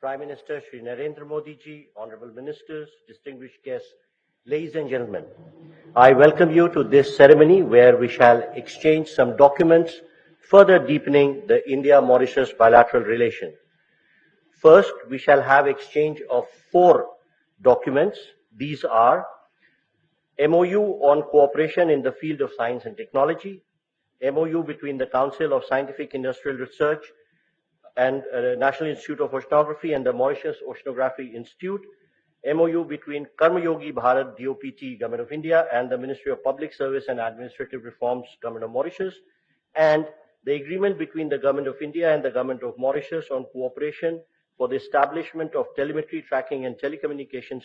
Prime Minister Shri Narendra Modi ji, Honorable Ministers, distinguished guests, ladies and gentlemen, I welcome you to this ceremony where we shall exchange some documents further deepening the India-Mauritius bilateral relation. First, we shall have exchange of 4 documents. These are MOU on cooperation in the field of science and technology, MOU between the Council of Scientific Industrial Research and National Institute of Oceanography and the Mauritius Oceanography Institute, MOU between Karma Yogi Bharat DOPT, Government of India, and the Ministry of Public Service and Administrative Reforms, Government of Mauritius, and the agreement between the Government of India and the Government of Mauritius on cooperation for the establishment of telemetry tracking and telecommunication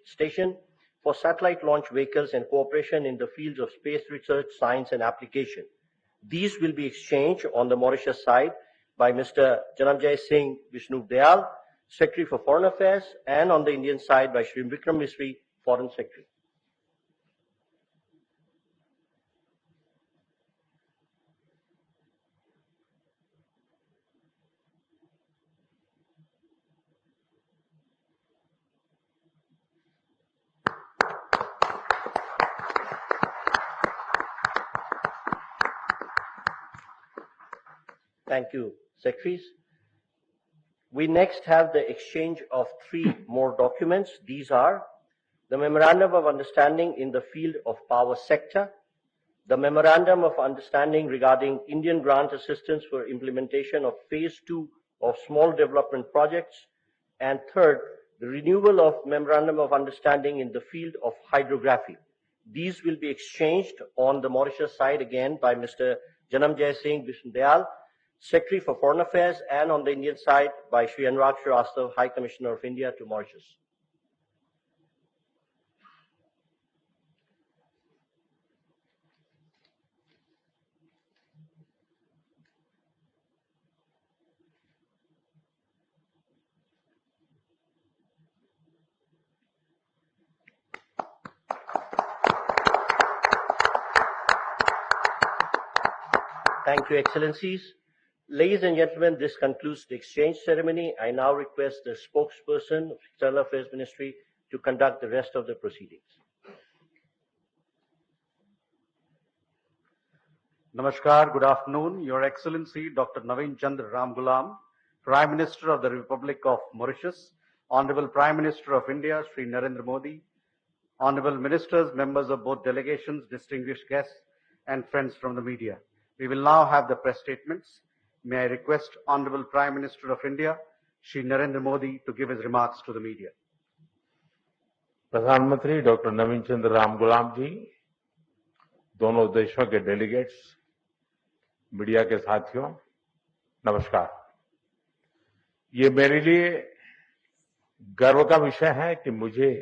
station for satellite launch vehicles and cooperation in the fields of space research, science, and application. These will be exchanged on the Mauritius side by Mr. Janamjay Singh Vishnu Dayal, Secretary for Foreign Affairs, and on the Indian side by Shri Vikram Misri, Foreign Secretary. Thank you, Secretaries. We next have the exchange of 3 more documents. These are the Memorandum of Understanding in the field of power sector, the Memorandum of Understanding regarding Indian grant assistance for implementation of Phase 2 of small development projects, and third, the renewal of Memorandum of Understanding in the field of hydrography. These will be exchanged on the Mauritius side again by Mr. Janamjay Singh Vishnu Dayal, Secretary for Foreign Affairs, and on the Indian side by Shri Anurag Srivastava, High Commissioner of India to Mauritius. Thank you, Excellencies. Ladies and gentlemen, this concludes the exchange ceremony. I now request the spokesperson of External Affairs Ministry to conduct the rest of the proceedings. Namaskar, good afternoon. Your Excellency, Dr. Navinchandra Ramgoolam, Prime Minister of the Republic of Mauritius, Honorable Prime Minister of India, Shri Narendra Modi, Honorable Ministers, members of both delegations, distinguished guests, and friends from the media. We will now have the press statements. May I request Honorable Prime Minister of India, Shri Narendra Modi, to give his remarks to the media. प्रधानमंत्री doctor Navinchandra Ramgoolam जी, दोनों देशों के delegates, media के साथियों, नमस्कार। ये मेरे लिए गर्व का विषय है कि मुझे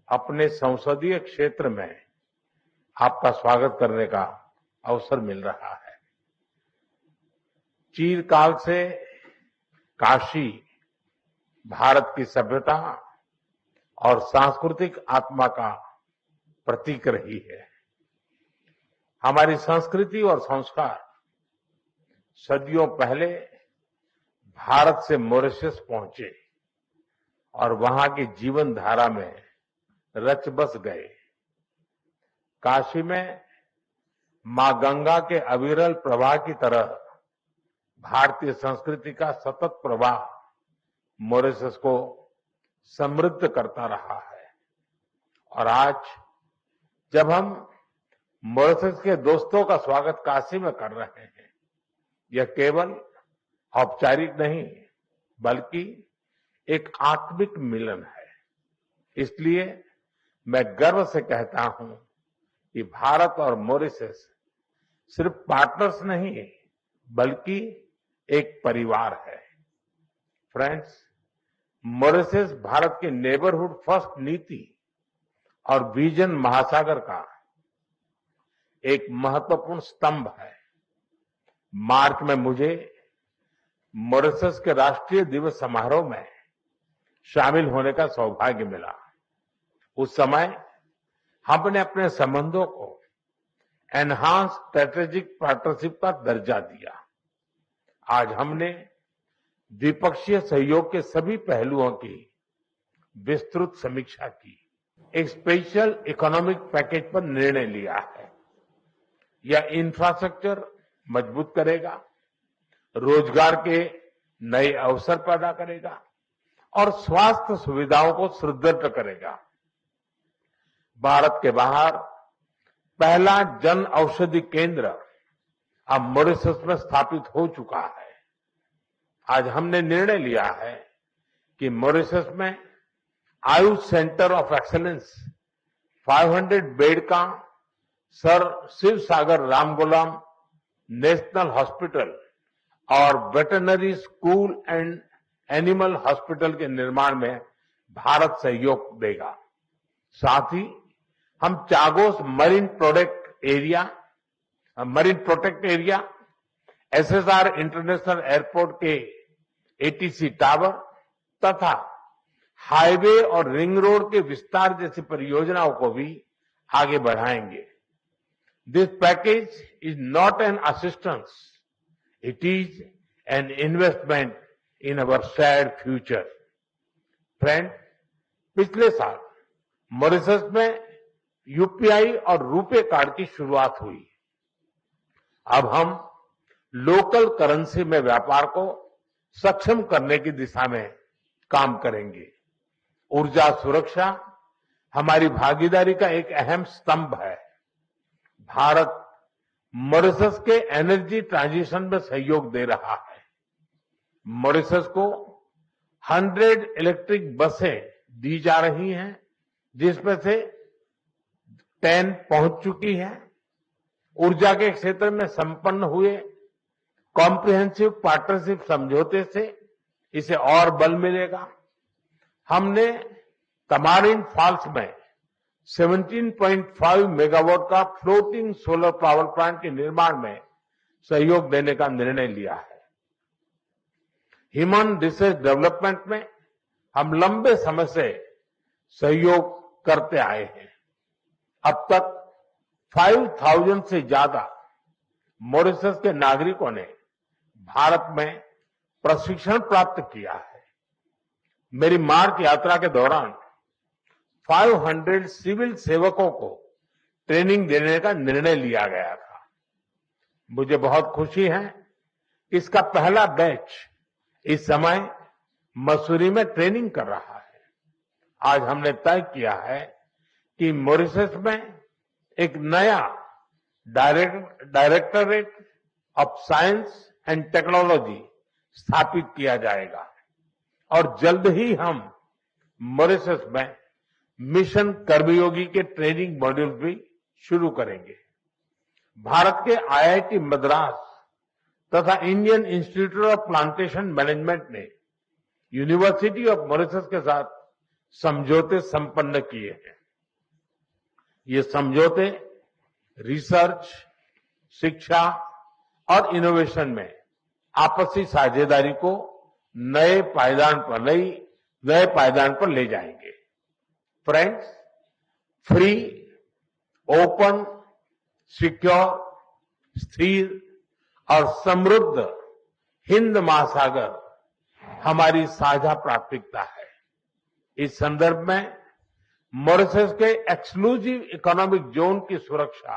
अपने संसदीय क्षेत्र में आपका स्वागत करने का अवसर मिल रहा है। चिरकाल से काशी भारत की सभ्यता और सांस्कृतिक आत्मा का प्रतीक रही है। हमारी संस्कृति और संस्कार सदियों पहले भारत से मॉरिशस पहुंचे और वहां की जीवन धारा में रच बस गए। काशी में मां गंगा के अविरल प्रवाह की तरह भारतीय संस्कृति का सतत प्रवाह मॉरिशस को समृद्ध करता रहा है। और आज जब हम मॉरिशस के दोस्तों का स्वागत काशी में कर रहे हैं, यह केवल औपचारिक नहीं बल्कि एक आत्मिक मिलन है। इसलिए मैं गर्व से कहता हूं कि भारत और मॉरिशस सिर्फ पार्टनर्स नहीं बल्कि एक परिवार है। फ्रेंड्स, मॉरिशस भारत के नेबरहुड फर्स्ट नीति और विजन महासागर का एक महत्वपूर्ण स्तंभ है। मार्च में मुझे मॉरिशस के राष्ट्रीय दिवस समारोह में शामिल होने का सौभाग्य मिला। उस समय हमने अपने संबंधों को एनहांस स्ट्रेटेजिक पार्टनरशिप का दर्जा दिया। आज हमने द्विपक्षीय सहयोग के सभी पहलुओं की विस्तृत समीक्षा की। एक स्पेशल इकोनॉमिक पैकेज पर निर्णय लिया है। यह इंफ्रास्ट्रक्चर मजबूत करेगा, रोजगार के नए अवसर पैदा करेगा और स्वास्थ्य सुविधाओं को सुदृढ़ करेगा। भारत के बाहर पहला जन औषधि केंद्र अब मॉरिशस में स्थापित हो चुका है। आज हमने निर्णय लिया है कि मॉरिशस में Ayush centre of excellence 500 bed का सर शिव सागर रामगुलाम नेशनल हॉस्पिटल और veterinary school and animal hospital के निर्माण में भारत सहयोग देगा। साथ ही हम Chagos marine protect area, SSR international airport के एटीसी टावर तथा हाईवे और रिंग रोड के विस्तार जैसी परियोजनाओं को भी आगे बढ़ाएंगे। This package is not an assistance, it is an investment in our shared future. Friend, पिछले साल मॉरिशस में यूपीआई और रुपे कार्ड की शुरुआत हुई। अब हम लोकल करेंसी में व्यापार को सक्षम करने की दिशा में काम करेंगे। ऊर्जा सुरक्षा हमारी भागीदारी का एक अहम स्तंभ है। भारत मॉरिशस के एनर्जी ट्रांजिशन में सहयोग दे रहा है। मॉरिशस को 100 इलेक्ट्रिक बसें दी जा रही हैं, जिसमें से 10 पहुंच चुकी है। ऊर्जा के क्षेत्र में संपन्न हुए कॉम्प्रिहेंसिव पार्टनरशिप समझौते से इसे और बल मिलेगा। हमने तमारिन फॉल्स में 17.5 मेगावाट का फ्लोटिंग सोलर पावर प्लांट के निर्माण में सहयोग देने का निर्णय लिया है। ह्यूमन रिसोर्स डेवलपमेंट में हम लंबे समय से सहयोग करते आए हैं। अब तक 5,000 से ज्यादा मॉरिशस के नागरिकों ने भारत में प्रशिक्षण प्राप्त किया है। मेरी मार्च यात्रा के दौरान 500 सिविल सेवकों को ट्रेनिंग देने का निर्णय लिया गया था। मुझे बहुत खुशी है कि इसका पहला बैच इस समय मसूरी में ट्रेनिंग कर रहा है। आज हमने तय किया है कि मॉरिशस में एक नया directorate of science and technology स्थापित किया जाएगा और जल्द ही हम मॉरिशस में मिशन कर्मयोगी के ट्रेनिंग मॉड्यूल भी शुरू करेंगे। भारत के आईआईटी मद्रास तथा Indian institute of plantation management ने यूनिवर्सिटी ऑफ मॉरिशस के साथ समझौते संपन्न किए हैं। ये समझौते रिसर्च, शिक्षा और इनोवेशन में आपसी साझेदारी को नए पायदान पर ले जाएंगे। फ्रेंड्स, फ्री, ओपन, सिक्योर, स्थिर और समृद्ध हिंद महासागर हमारी साझा प्राथमिकता है। इस संदर्भ में मॉरिशस के एक्सक्लूसिव इकोनॉमिक जोन की सुरक्षा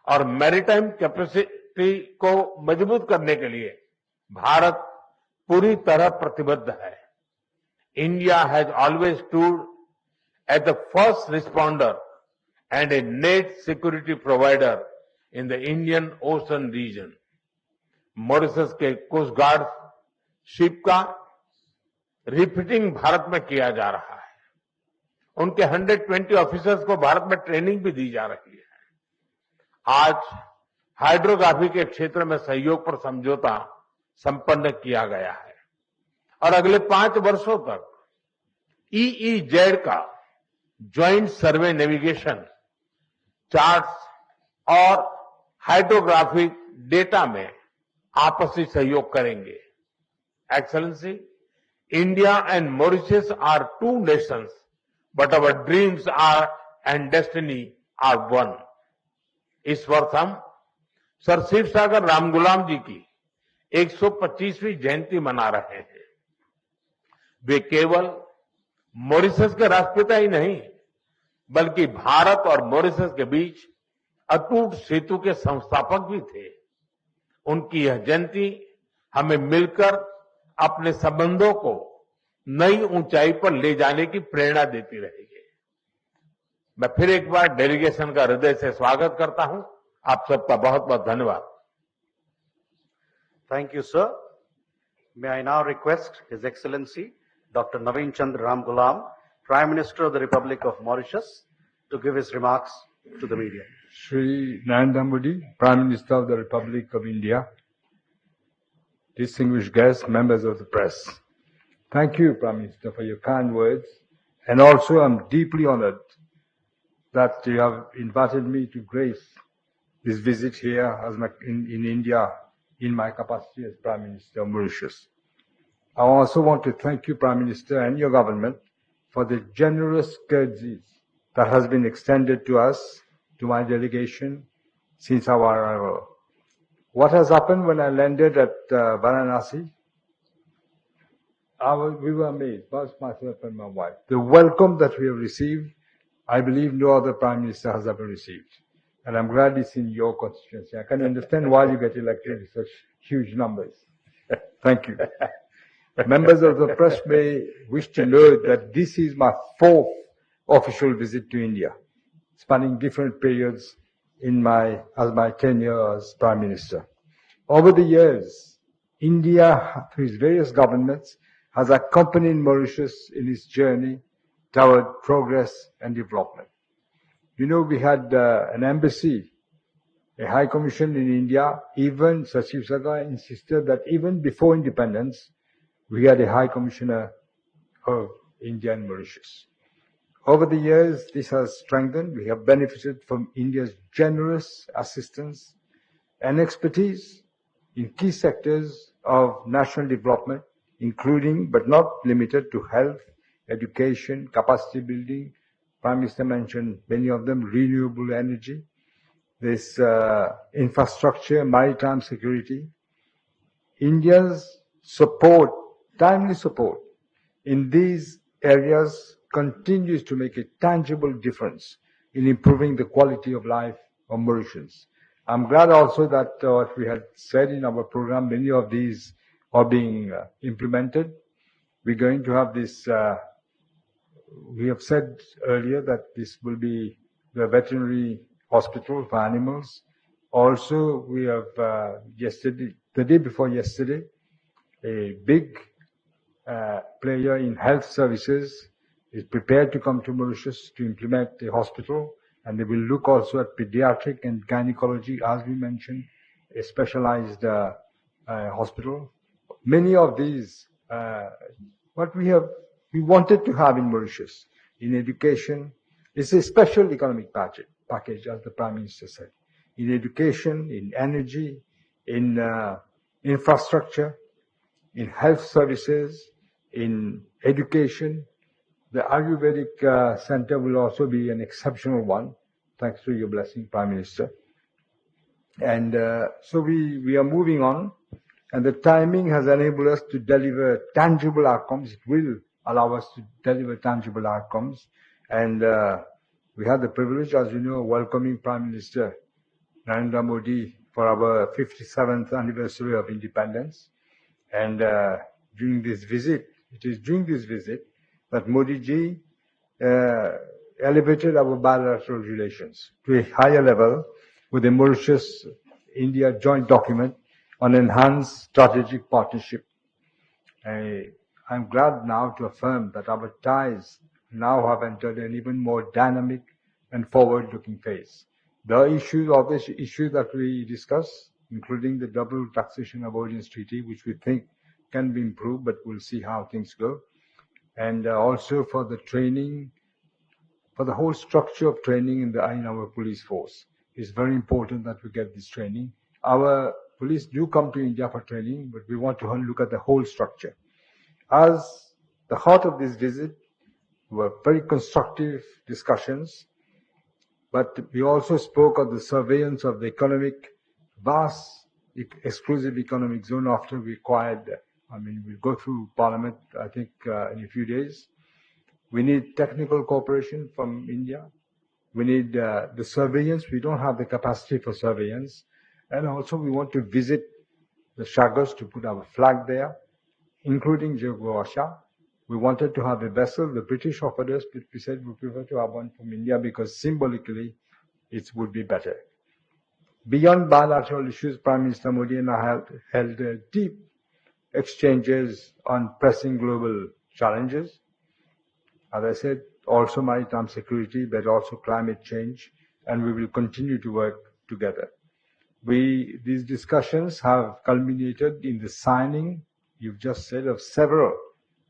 और मैरीटाइम कैपेसिटी को मजबूत करने के लिए भारत पूरी तरह प्रतिबद्ध है। India has always stood at the first responder and a net security provider in the Indian Ocean region. Mauritius के कोस्ट गार्ड शिप का रिफिटिंग भारत में किया जा रहा है। उनके 120 ऑफिसर्स को भारत में ट्रेनिंग भी दी जा रही है। आज हाइड्रोग्राफी के क्षेत्र में सहयोग पर समझौता संपन्न किया गया है और अगले 5 वर्षों तक EEZ का ज्वाइंट सर्वे नेविगेशन, चार्ट्स और हाइड्रोग्राफिक डेटा में आपसी सहयोग करेंगे। Excellency, India and Mauritius are 2 nations, but our dreams are and destiny are one. इस वर्ष हम सर शिव सागर रामगुलाम जी की 125वीं जयंती मना रहे हैं। वे केवल मॉरिशस के राष्ट्रपिता ही नहीं, बल्कि भारत और मॉरिशस के बीच अटूट सेतु के संस्थापक भी थे। उनकी यह जयंती हमें मिलकर अपने संबंधों को नई ऊंचाई पर ले जाने की प्रेरणा देती रहेगी। मैं फिर एक बार डेलीगेशन का हृदय से स्वागत करता हूं। आप सबका बहुत बहुत धन्यवाद। Thank you, sir. May I now request His Excellency Dr. Navinchandra Ramgoolam, Prime Minister of the Republic of Mauritius, to give his remarks to the media. Shri Narendra Modi, Prime Minister of the Republic of India, distinguished guests, members of the press. Thank you, Prime Minister, for your kind words. And also, I'm deeply honored that you have invited me to grace this visit here in India in my capacity as Prime Minister of Mauritius. I also want to thank you, Prime Minister, and your government for the generous courtesies that has been extended to us, to my delegation, since our arrival. What has happened when I landed at Varanasi? We were amazed, both myself and my wife. The welcome that we have received, I believe no other Prime Minister has ever received. And I'm glad it's in your constituency. I can understand why you get elected in such huge numbers. Thank you. Members of the press may wish to know that this is my fourth official visit to India, spanning different periods as my tenure as Prime Minister. Over the years, India, through its various governments, has accompanied Mauritius in its journey toward progress and development. You know, we had an embassy, a high commission in India. Even Sachiv Saga insisted that even before independence, we had a high commissioner of India and Mauritius. Over the years, this has strengthened. We have benefited from India's generous assistance and expertise in key sectors of national development, including but not limited to health, education, capacity building. Prime Minister mentioned many of them: renewable energy, this infrastructure, maritime security. India's support, timely support in these areas continues to make a tangible difference in improving the quality of life of Mauritians. I'm glad also that what we had said in our program, many of these are being implemented. We're going to have this, we have said earlier that this will be the veterinary hospital for animals. Also, we have the day before yesterday, a big player in health services is prepared to come to Mauritius to implement a hospital, and they will look also at pediatric and gynecology, as we mentioned, a specialized hospital. Many of these, what we wanted to have in Mauritius, in education, is a special economic package, as the Prime Minister said. In education, in energy, in infrastructure, in health services, in education. The Ayurvedic Center will also be an exceptional one, thanks to your blessing, Prime Minister. And so we are moving on, and the timing has enabled us to deliver tangible outcomes. It will allow us to deliver tangible outcomes. And we had the privilege, as you know, of welcoming Prime Minister Narendra Modi for our 57th anniversary of independence. And during this visit, it is during this visit that Modi ji elevated our bilateral relations to a higher level with the Mauritius-India joint document on enhanced strategic partnership. I'm glad now to affirm that our ties now have entered an even more dynamic and forward-looking phase. The obvious issues that we discuss, including the double taxation avoidance treaty, which we think can be improved, but we'll see how things go. And also for the training, for the whole structure of training in our police force. It's very important that we get this training. Our police do come to India for training, but we want to look at the whole structure. As the heart of this visit were very constructive discussions, but we also spoke of the surveillance of the vast exclusive economic zone after we acquired, we'll go through Parliament, I think, in a few days. We need technical cooperation from India. We need the surveillance. We don't have the capacity for surveillance. And also we want to visit the Chagos to put our flag there, including Georgia. We wanted to have a vessel. The British offered us, but we said we prefer to have one from India because symbolically it would be better. Beyond bilateral issues, Prime Minister Modi and I held deep exchanges on pressing global challenges. As I said, also maritime security, but also climate change, and we will continue to work together. These discussions have culminated in the signing, you've just said, of several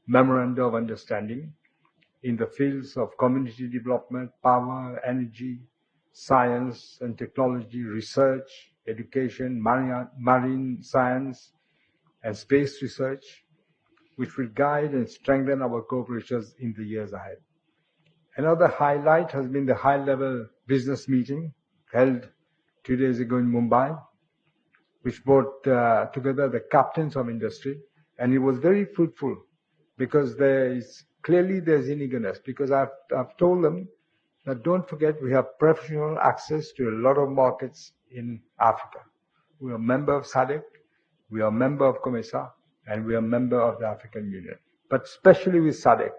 memoranda of understanding in the fields of community development, power, energy, science and technology, research, education, marine science, and space research, which will guide and strengthen our cooperation in the years ahead. Another highlight has been the high-level business meeting held 2 days ago in Mumbai, which brought together the captains of industry, and it was very fruitful because there's in eagerness, because I've told them that don't forget we have preferential access to a lot of markets in Africa. We are a member of SADC, we are a member of COMESA, and we are a member of the African Union. But especially with SADC,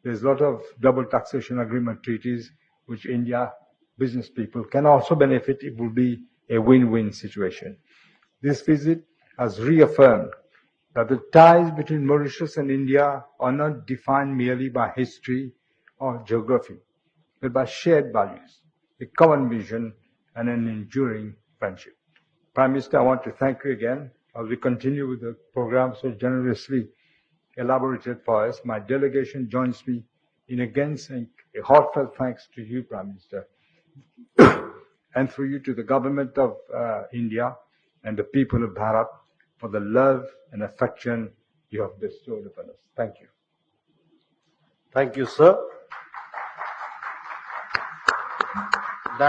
there's a lot of double taxation agreement treaties which India business people can also benefit. It will be a win-win situation. This visit has reaffirmed that the ties between Mauritius and India are not defined merely by history or geography, but by shared values, a common vision, and an enduring friendship. Prime Minister, I want to thank you again as we continue with the program so generously elaborated for us. My delegation joins me in again saying a heartfelt thanks to you, Prime Minister, and through you to the government of India and the people of Bharat for the love and affection you have bestowed upon us. Thank you. Thank you, sir.